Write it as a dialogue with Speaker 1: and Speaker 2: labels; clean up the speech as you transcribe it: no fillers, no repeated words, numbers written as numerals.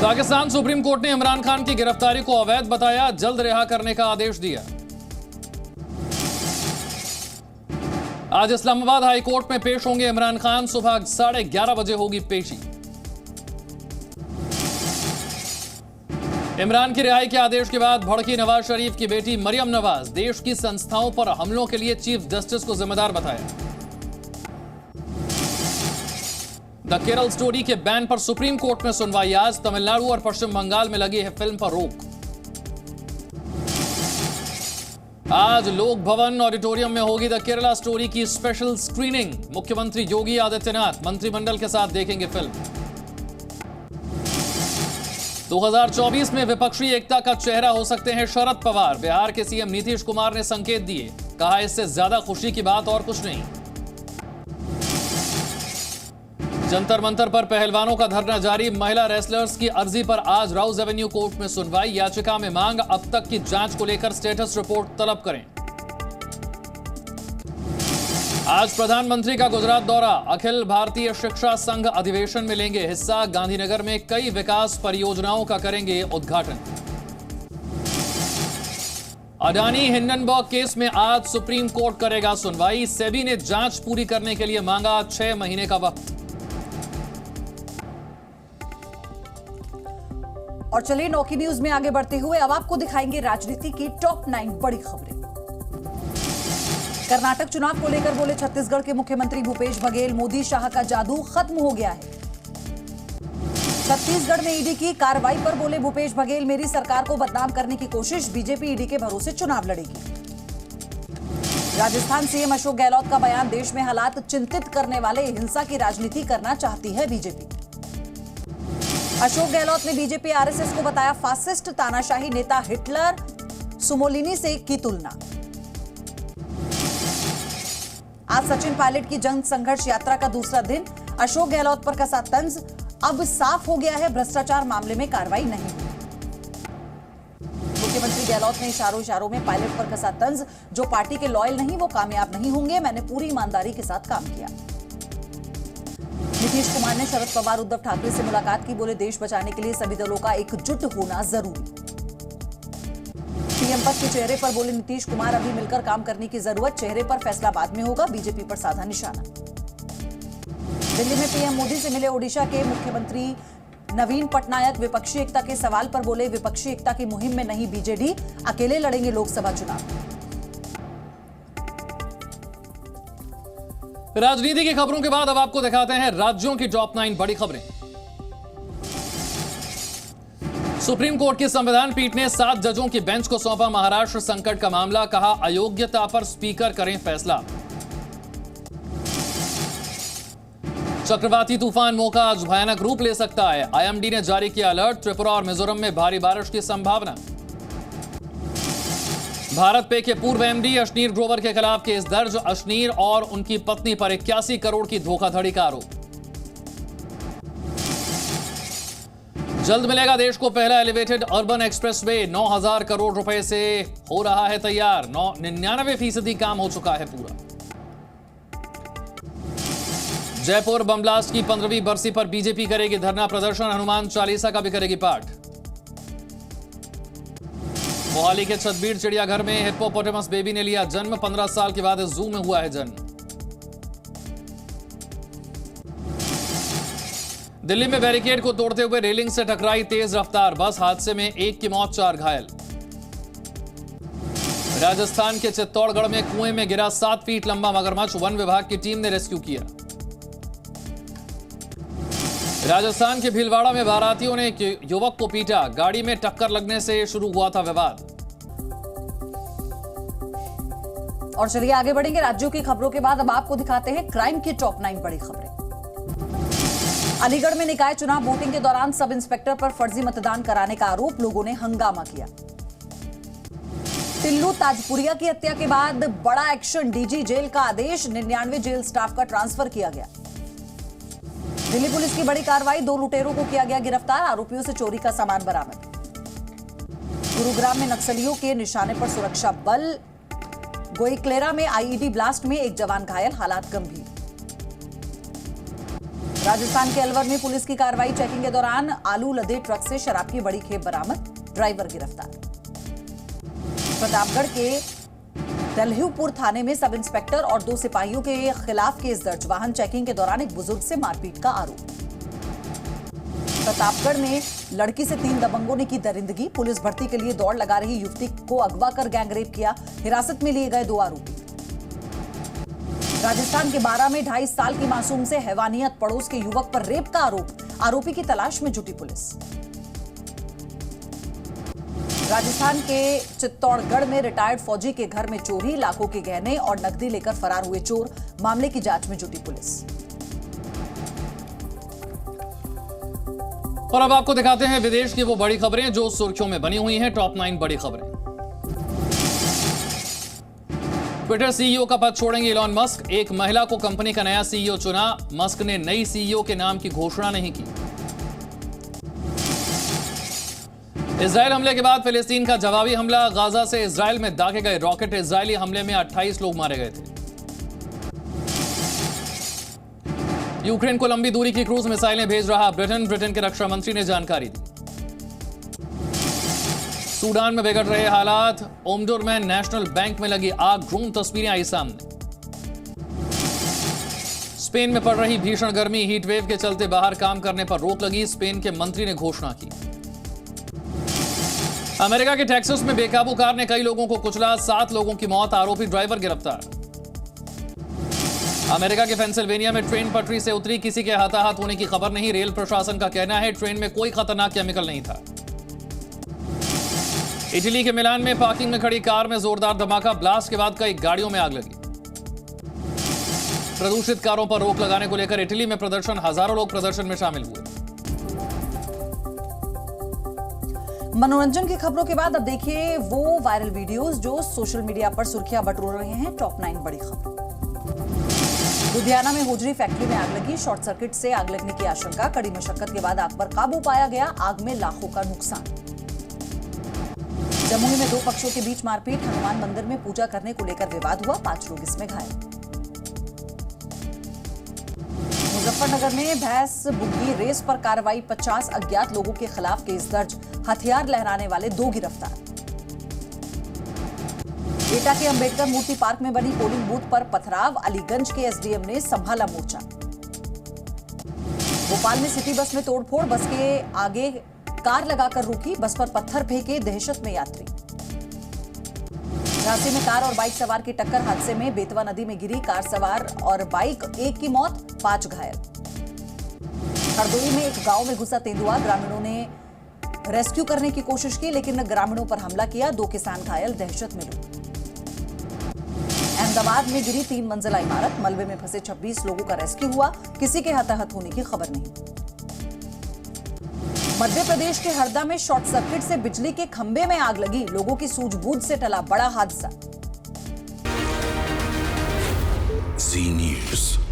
Speaker 1: Pakistan supreme court ने इमरान खान की गिरफ्तारी को अवैध बताया, जल्द रिहा करने का आदेश दिया। आज इस्लामाबाद हाई कोर्ट में पेश होंगे इमरान खान, सुबह 11:30 बजे होगी पेशी। इमरान की रिहाई के आदेश के बाद भड़की नवाज शरीफ की बेटी मरियम नवाज, देश की संस्थाओं पर हमलों के लिए चीफ जस्टिस को जिम्मेदार बताया। द केरल स्टोरी के बैन पर सुप्रीम कोर्ट में सुनवाई आज, तमिलनाडु और पश्चिम बंगाल में लगी है फिल्म पर रोक। आज लोक भवन ऑडिटोरियम में होगी द केरला स्टोरी की स्पेशल स्क्रीनिंग, मुख्यमंत्री योगी आदित्यनाथ मंत्रिमंडल के साथ देखेंगे फिल्म। 2024 में विपक्षी एकता का चेहरा हो सकते हैं शरद पवार, बिहार के सीएम नीतीश कुमार ने संकेत दिए, कहा इससे ज्यादा खुशी की बात और कुछ नहीं। जंतर मंतर पर पहलवानों का धरना जारी, महिला रेसलर्स की अर्जी पर आज राउज एवेन्यू कोर्ट में सुनवाई, याचिका में मांग अब तक की जांच को लेकर स्टेटस रिपोर्ट तलब करें। आज प्रधानमंत्री का गुजरात दौरा, अखिल भारतीय शिक्षा संघ अधिवेशन में लेंगे हिस्सा, गांधीनगर में कई विकास परियोजनाओं का करेंगे उद्घाटन। अडानी हिंडनबर्ग केस में आज सुप्रीम कोर्ट करेगा सुनवाई, सेबी ने जांच पूरी करने के लिए मांगा 6 महीने का वक्त।
Speaker 2: और चलिए नौकी न्यूज में आगे बढ़ते हुए अब आपको दिखाएंगे राजनीति की टॉप 9 बड़ी खबरें। कर्नाटक चुनाव को लेकर बोले छत्तीसगढ़ के मुख्यमंत्री भूपेश बघेल, मोदी शाह का जादू खत्म हो गया है। छत्तीसगढ़ में ईडी की कार्रवाई पर बोले भूपेश बघेल, मेरी सरकार को बदनाम करने की कोशिश, बीजेपी ईडी के भरोसे चुनाव लड़ेगी। राजस्थान सीएम अशोक गहलोत का बयान, देश में हालात चिंतित करने वाले, हिंसा की राजनीति करना चाहती है बीजेपी। अशोक गहलोत ने बीजेपी आरएसएस को बताया फासिस्ट, तानाशाही नेता हिटलर सुमोलिनी से की तुलना। आज सचिन पायलट की जन संघर्ष यात्रा का दूसरा दिन, अशोक गहलोत पर कसा तंज, अब साफ हो गया है भ्रष्टाचार मामले में कार्रवाई नहीं हुई। मुख्यमंत्री गहलोत ने इशारों में पायलट पर कसा तंज, जो पार्टी के लॉयल नहीं वो कामयाब नहीं होंगे, मैंने पूरी ईमानदारी के साथ काम किया। नीतीश कुमार ने शरद पवार उद्धव ठाकरे से मुलाकात की, बोले देश बचाने के लिए सभी दलों का एकजुट होना जरूरी। पीएम पद के चेहरे पर बोले नीतीश कुमार, अभी मिलकर काम करने की जरूरत, चेहरे पर फैसला बाद में होगा, बीजेपी पर साधा निशाना। दिल्ली में पीएम मोदी से मिले ओडिशा के मुख्यमंत्री नवीन पटनायक, विपक्षी एकता के सवाल पर बोले विपक्षी एकता की मुहिम में नहीं बीजेडी, अकेले लड़ेंगे लोकसभा चुनाव।
Speaker 1: राजनीति की खबरों के बाद अब आपको दिखाते हैं राज्यों की टॉप 9 बड़ी खबरें। सुप्रीम कोर्ट की संविधान पीठ ने 7 जजों की बेंच को सौंपा महाराष्ट्र संकट का मामला, कहा अयोग्यता पर स्पीकर करें फैसला। चक्रवाती तूफान मोका आज भयानक रूप ले सकता है, आईएमडी ने जारी किया अलर्ट, त्रिपुरा और मिजोरम में भारी बारिश की संभावना। भारत पे के पूर्व एमडी अशनीर ग्रोवर के खिलाफ केस दर्ज, अशनीर और उनकी पत्नी पर 81 करोड़ की धोखाधड़ी का आरोप। जल्द मिलेगा देश को पहला एलिवेटेड अर्बन एक्सप्रेसवे, 9000 करोड़ रुपए से हो रहा है तैयार, 99% काम हो चुका है पूरा। जयपुर बम ब्लास्ट की 15वीं बरसी पर बीजेपी करेगी धरना प्रदर्शन, हनुमान चालीसा का भी करेगी पाठ। मोहाली के छतबीड़ चिड़ियाघर में हिप्पोपोटेमस बेबी ने लिया जन्म, 15 साल के बाद जू में हुआ है जन्म। दिल्ली में बैरिकेड को तोड़ते हुए रेलिंग से टकराई तेज रफ्तार बस, हादसे में 1 की मौत, 4 घायल। राजस्थान के चित्तौड़गढ़ में कुएं में गिरा 7 फीट लंबा मगरमच्छ, वन विभाग की टीम ने रेस्क्यू किया। राजस्थान के भीलवाड़ा में बारातियों ने एक युवक को पीटा, गाड़ी में टक्कर लगने से शुरू हुआ था विवाद।
Speaker 2: और चलिए आगे बढ़ेंगे राज्यों की खबरों के बाद अब आपको दिखाते हैं क्राइम की टॉप 9 बड़ी खबरें। अलीगढ़ में निकाय चुनाव वोटिंग के दौरान सब इंस्पेक्टर पर फर्जी मतदान कराने का आरोप, लोगों ने हंगामा किया। टिल्लू ताजपुरिया की हत्या के बाद बड़ा एक्शन, डीजी जेल का आदेश, 99 जेल स्टाफ का ट्रांसफर किया गया। दिल्ली पुलिस की बड़ी कार्रवाई, 2 लुटेरों को किया गया गिरफ्तार, आरोपियों से चोरी का सामान बरामद। गुरुग्राम में नक्सलियों के निशाने पर सुरक्षा बल, गोईक्लेरा में आईईडी ब्लास्ट में एक जवान घायल, हालात गंभीर। राजस्थान के अलवर में पुलिस की कार्रवाई, चेकिंग के दौरान आलू लदे ट्रक से शराब की बड़ी खेप बरामद, ड्राइवर गिरफ्तार। प्रतापगढ़ के दलहूपुर थाने में सब इंस्पेक्टर और 2 सिपाहियों के खिलाफ केस दर्ज, वाहन चेकिंग के दौरान एक बुजुर्ग से मारपीट का आरोप। प्रतापगढ़ में लड़की से 3 दबंगों ने की दरिंदगी, पुलिस भर्ती के लिए दौड़ लगा रही युवती को अगवा कर गैंगरेप किया, हिरासत में लिए गए 2 आरोपी। राजस्थान के बारा में 2.5 साल की मासूम से हैवानियत, पड़ोस के युवक पर रेप का आरोप, आरोपी की तलाश में जुटी पुलिस। राजस्थान के चित्तौड़गढ़ में रिटायर्ड फौजी के घर में चोरी, लाखों के गहने और नकदी लेकर फरार हुए चोर, मामले की जांच में जुटी पुलिस।
Speaker 1: और अब आपको दिखाते हैं विदेश की वो बड़ी खबरें जो सुर्खियों में बनी हुई हैं। टॉप 9 बड़ी खबरें। ट्विटर सीईओ का पद छोड़ेंगे इलॉन मस्क, एक महिला को कंपनी का नया सीईओ चुना। मस्क ने नई सीईओ के नाम की घोषणा नहीं की। इजरायल हमले के बाद फिलिस्तीन का जवाबी हमला, गाजा से इजरायल में दागे गए रॉकेट, इजरायली हमले में 28 लोग मारे गए थे। यूक्रेन को लंबी दूरी की क्रूज मिसाइलें भेज रहा ब्रिटेन के रक्षा मंत्री ने जानकारी दी। सूडान में बिगड़ रहे हालात, ओमडुरमैन नेशनल बैंक में लगी आग, ड्रोन तस्वीरें आई सामने। स्पेन में पड़ रही भीषण गर्मी, हीट वेव के चलते बाहर काम करने पर रोक लगी, स्पेन के मंत्री ने घोषणा की। अमेरिका के टेक्सास में बेकाबू कार ने कई लोगों को कुचला, 7 लोगों की मौत, आरोपी ड्राइवर गिरफ्तार। अमेरिका के पेंसिल्वेनिया में ट्रेन पटरी से उतरी, किसी के हताहत होने की खबर नहीं, रेल प्रशासन का कहना है ट्रेन में कोई खतरनाक केमिकल नहीं था। इटली के मिलान में पार्किंग में खड़ी कार में जोरदार धमाका, ब्लास्ट के बाद कई गाड़ियों में आग लगी। प्रदूषित कारों पर रोक लगाने को लेकर इटली में प्रदर्शन, हजारों लोग प्रदर्शन में शामिल हुए।
Speaker 2: मनोरंजन की खबरों के बाद अब देखिए वो वायरल वीडियोस जो सोशल मीडिया पर सुर्खियां बटोर रहे हैं। टॉप 9 बड़ी खबर। लुधियाना में होजरी फैक्ट्री में आग लगी, शॉर्ट सर्किट से आग लगने की आशंका, कड़ी मशक्कत के बाद आग पर काबू पाया गया, आग में लाखों का नुकसान। जमुई में 2 पक्षों के बीच मारपीट, हनुमान मंदिर में पूजा करने को लेकर विवाद हुआ, 5 लोग इसमें घायल। मुजफ्फरनगर में भैंस बुग्गी रेस पर कार्रवाई, 50 अज्ञात लोगों के खिलाफ केस दर्ज, हथियार लहराने वाले 2 गिरफ्तार। एटा के अंबेडकर मूर्ति पार्क में बनी पोलिंग बूथ पर पथराव, अलीगंज के एसडीएम ने संभाला मोर्चा। भोपाल में सिटी बस में तोड़फोड़, बस के आगे कार लगाकर रुकी, बस पर पत्थर फेंके, दहशत में यात्री। झांसी में कार और बाइक सवार की टक्कर, हादसे में बेतवा नदी में गिरी कार सवार और बाइक, 1 की मौत, 5 घायल। हरदोई में एक गांव में घुसा तेंदुआ, ग्रामीणों ने रेस्क्यू करने की कोशिश की लेकिन ग्रामीणों पर हमला किया, 2 किसान घायल, दहशत में डूबे। अहमदाबाद में गिरी 3 मंजिला इमारत, मलबे में फंसे 26 लोगों का रेस्क्यू हुआ, किसी के हताहत होने की खबर नहीं। मध्य प्रदेश के हरदा में शॉर्ट सर्किट से बिजली के खंभे में आग लगी, लोगों की सूझबूझ से टला बड़ा हादसा।
Speaker 3: जी न्यूज़।